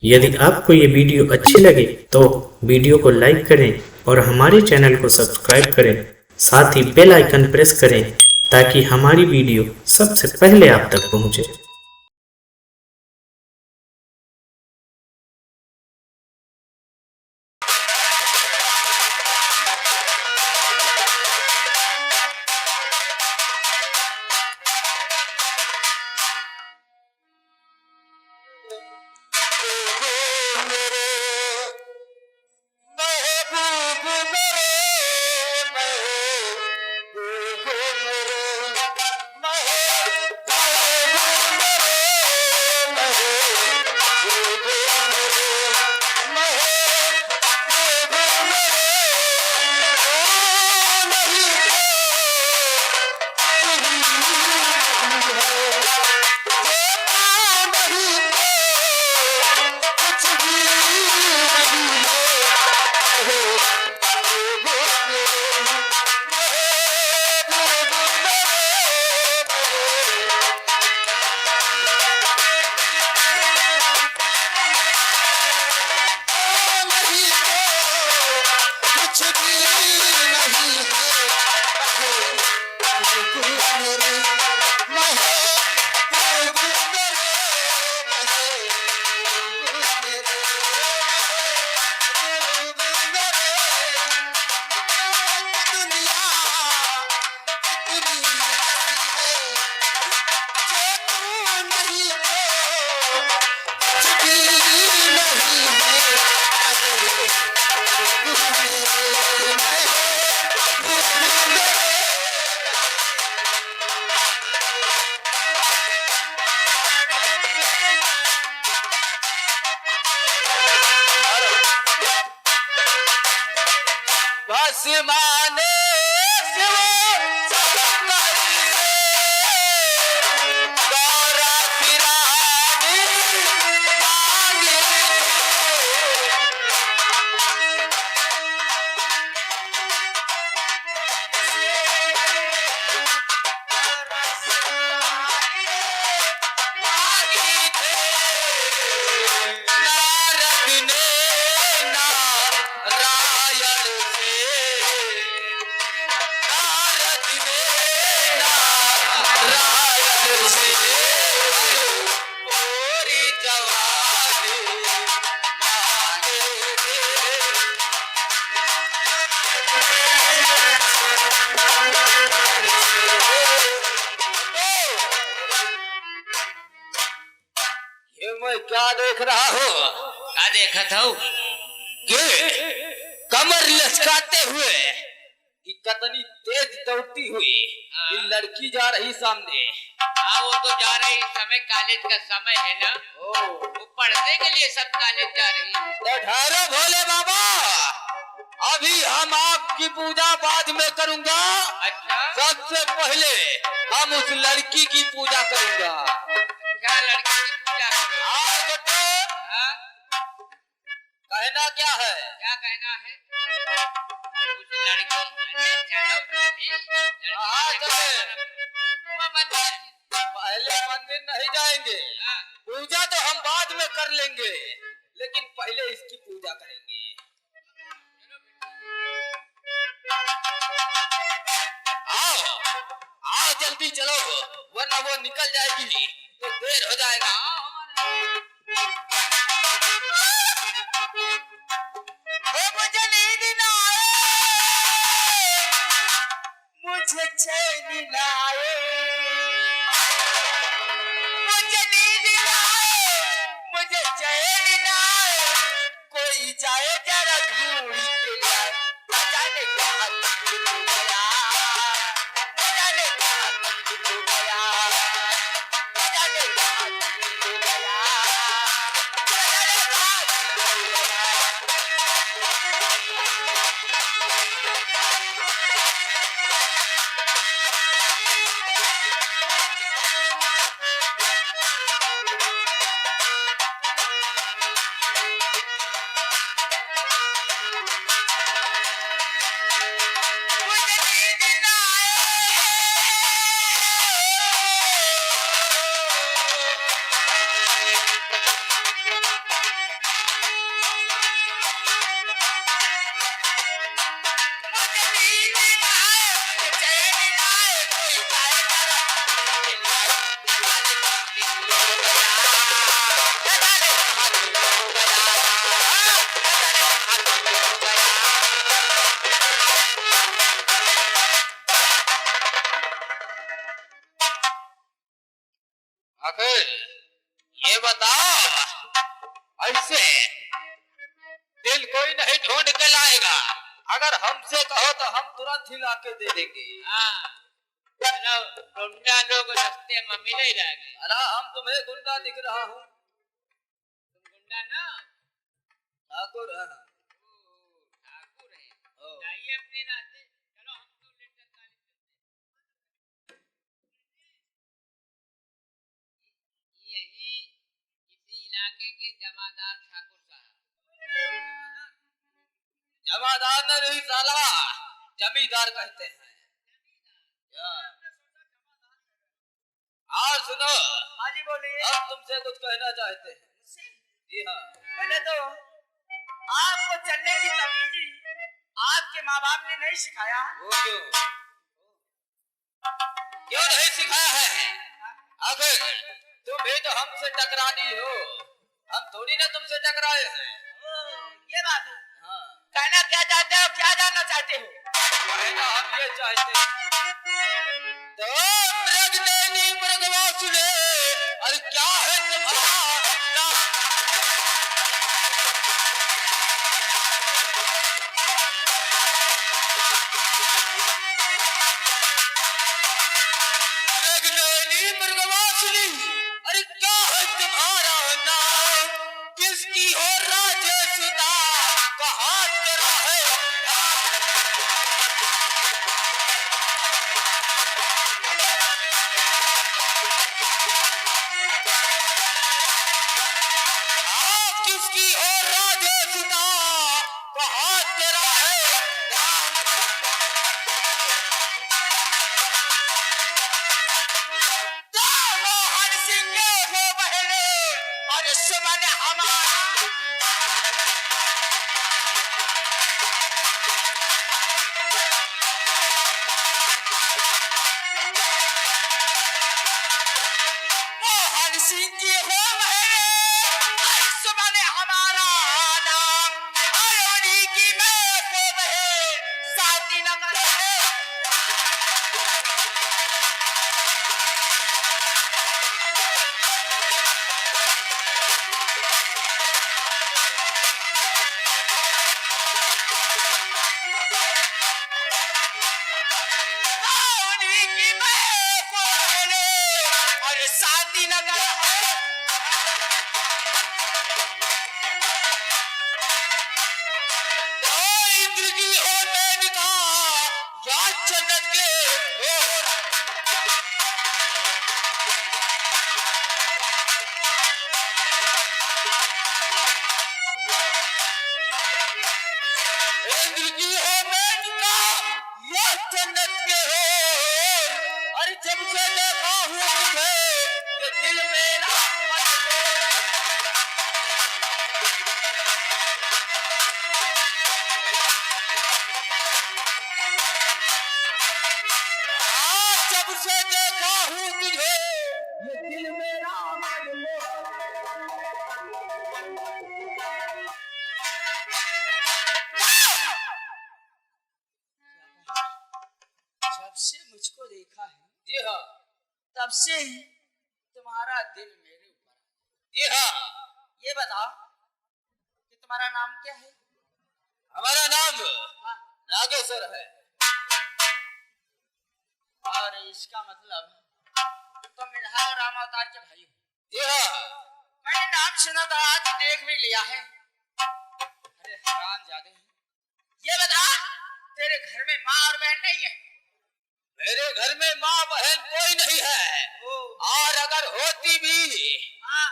यदि आपको ये वीडियो अच्छी लगे तो वीडियो को लाइक करें और हमारे चैनल को सब्सक्राइब करें। साथ ही बेल आइकन प्रेस करें ताकि हमारी वीडियो सबसे पहले आप तक पहुंचे। आसमाने से वो सरकारी से गौरा पिरानी मांगे नारद ने नारायण से नारायण से पूरी जवानी मांगे ये मैं क्या देख रहा हूँ? क्या देखा था? ये कमर लचकाते हुए कि कितनी तेज दौड़ती हुई ये लड़की जा रही सामने। हाँ, वो तो जा रही, समय कॉलेज का समय है ना, वो पढ़ने के लिए सब कॉलेज जा रही है। तो ठहरो भोले बाबा, अभी हम आपकी पूजा बाद में करूंगा। अच्छा, सबसे पहले हम उस लड़की की पूजा करूंगा। क्या लड़की की पूजा करो? आज बेटे हाँ? कहना क्या है? क्या कहना है? उस लड़की, अरे चलो लड़की हाँ, से चले। वो मंदिर। पहले मंदिर नहीं जाएंगे, हाँ, पूजा तो हम बाद में कर लेंगे, लेकिन पहले इसकी पूजा करेंगे। आओ आओ जल्दी चलो, वरना वो निकल जाएगी तो देर हो जाएगा। मुझे नींद ना आए, मुझे चैन ना आए, मुझे नींद ना आए, मुझे चैन ना आए, कोई जाए जरा ढूंढ के लाए, जाने कहाँ तक गया, जाने कहाँ तक गया, जाने कहाँ तक गया, जाने कहाँ तक गया। ऐसे दिल कोई नहीं ढूंढ के लाएगा। अगर हमसे कहो तो हम तुरंत ही ला के दे देंगे। चलो गुंडा लोग रास्ते में मिले ही रहेंगे। अरे हम तुम्हें गुंडा दिख रहा हूँ। तुम गुंडा ना ठाकुर है। ठाकुर है। जाइए अपने रास्ते। चलो हम तो लेकर काले चलते हैं। यही इसी इलाके के जमादार ठाकुर साहब। जमादार न रही साला, जमींदार कहते हैं। और सुनो। हाँ जी बोलिए। हम तुमसे कुछ कहना चाहते हैं। जी हाँ। पहले तो आपको चलने की तमीज आपके माँ बाप ने नहीं सिखाया। वो क्यों नहीं सिखाया है? आखिर तुम भी तो हमसे टकरानी हो, हम थोड़ी ना तुमसे टकराए हैं। ये बात है। हाँ। कहना क्या चाहते हो, क्या जानना चाहते हो? कहना हम ये चाहते हैं तो मृगनयनी मृगवासुदेव, अरे क्या है तुम्हारा नाम? मृगनयनी मृगवासुनी, अरे क्या है तुम्हारा नाम? किसकी हो राजसुता, कहाँ तेरा है किसकी हो राजसुता, कहाँ तेरा है मोहन सिंह के हो बहने और सुमन हमारा। मोहन सिंह की हो बहने और सुमन हमारा नाम। और उन्हीं की मैं हो बहन साथी नगर है। उन्हीं की मैं हो बहन और साथी नगर है। इंद्र की हो मेनका, या जन्नत के हो इंद्र की हो मेनका, या जन्नत के हो। अरे जब से देखा हूँ तुझे, ये दिल मेरा जब से देखा हूँ तुझे, ये दिल मेरा जब से मुझको देखा है जी हाँ। तब से तुम्हारा दिल मेरे ऊपर है। जी हाँ। ये बताओ कि तुम्हारा नाम क्या है? हमारा नाम हाँ। नागेश्वर है। और इसका मतलब तुम मिल्हा और राम अवतार के भाई हो। जी हाँ। मैंने नाम सुना था, आज देख भी लिया है। अरे हराम जादे, ये बता तेरे घर में माँ और बहन नहीं है? मेरे घर में माँ बहन कोई नहीं है, और अगर होती भी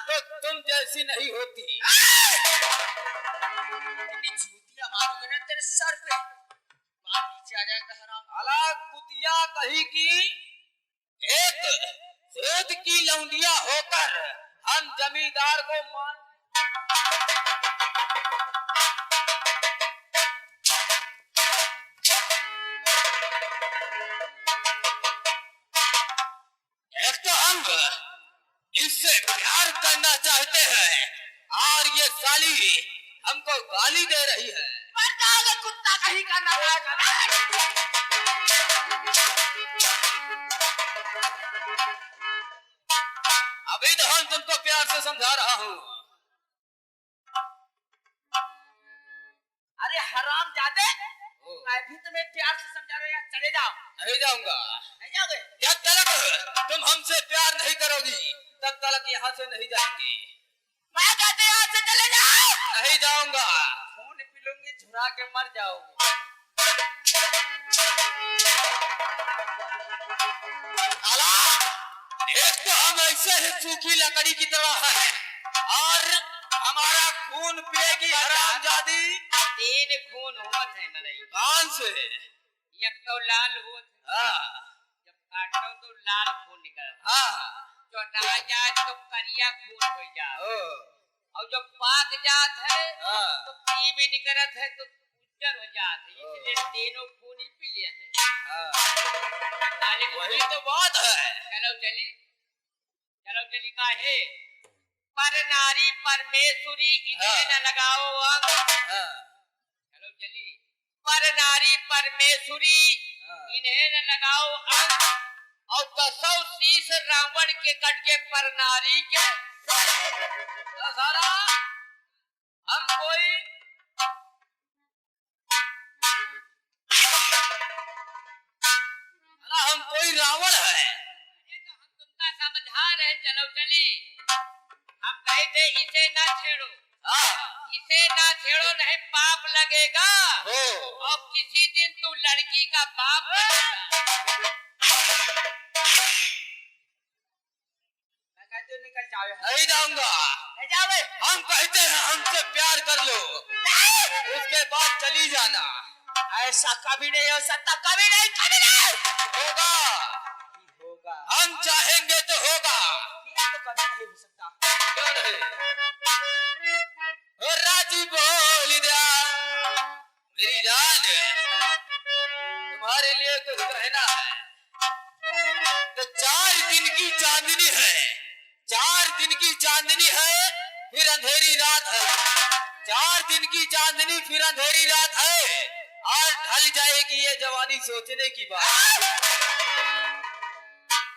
तो तुम जैसी नहीं होती। इतनी चूतियां मारूंगा ना तेरे सर पे, बाल नीचे आ जाएगा हराम। अला कुतिया कही की एक सेठ की लौंडिया होकर हम जमींदार को मान एक तो हम इससे प्यार करना चाहते हैं, और ये साली हमको गाली दे रही है। कुत्ता कहीं का ना अभी तो हम तुमको प्यार से समझा रहा हूँ। दे। मैं भी तुम्हें प्यार से समझा रहा हूँ, चले जाओ। नहीं जाऊंगा। नहीं जाओगे? जब तक तुम हमसे प्यार नहीं करोगी तब तक यहाँ से नहीं जाएंगे। मैं कहते यहाँ से चले जाओ। नहीं जाऊंगा। खून पी लूंगी, झुरा के मर जाओगी। साला, एक तो हम ऐसे ही सूखी लकड़ी की तरह है और हमारा खून पिएगी हरामजादी। 3 खून होत है मनई। कौन से? एक तो लाल होत है, हाँ जब काटो तो लाल खून निकल, हाँ चौटा जाए तो करिया खून हो जाए, ओ, और जब पाक जात है हाँ। तो पी भी निकलत है तो उज्जर हो जात है। इसलिए तीनों खून ही पी लिए हैं। हाँ। वही तो बात है। चलो चली का है पर नारी परमेश्वरी इन्हें न लगाओ अंग। हाँ। चलो चली पर नारी परमेश्वरी इन्हें न लगाओ अंग, और 10 शीश रावण के कट के पर नारी के सारा हम कोई हम कोई रावण है। ये तो हम तुमका समझा रहे। चलो चली हम कहे थे इसे ना छेड़ो, इसे ना छेड़ो नहीं पाप लगेगा। और किसी दिन तू लड़की का बाप बनेगा। मैं कहते हो निकल जाओ। नहीं जाऊंगा। नहीं जाओगे? हम कहते हैं हमसे प्यार कर लो, उसके बाद चली जाना। ऐसा कभी नहीं हो सकता, कभी नहीं, कभी नहीं होगा। होगा। हम चाहेंगे तो होगा। ये तो कभी नहीं हो सकता। क्यों नहीं? ओ राजी बोल दिया मेरी जान, तुम्हारे लिए कुछ कहना है। तो 4 दिन की चांदनी है, 4 दिन की चांदनी है फिर अंधेरी रात है। 4 दिन की चांदनी फिर अंधेरी रात है और ढल जाएगी ये जवानी सोचने की बात।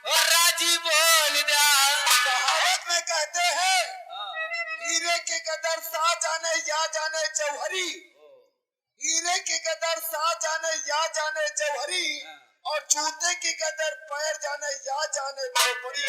और राजी बोल दिया। कहावत में कहते हैं हीरे के कदर सा जाने या जाने जौहरी, हीरे के कदर सा जाने या जाने जौहरी, और जूते की कदर पैर जाने या जाने भोपड़ी।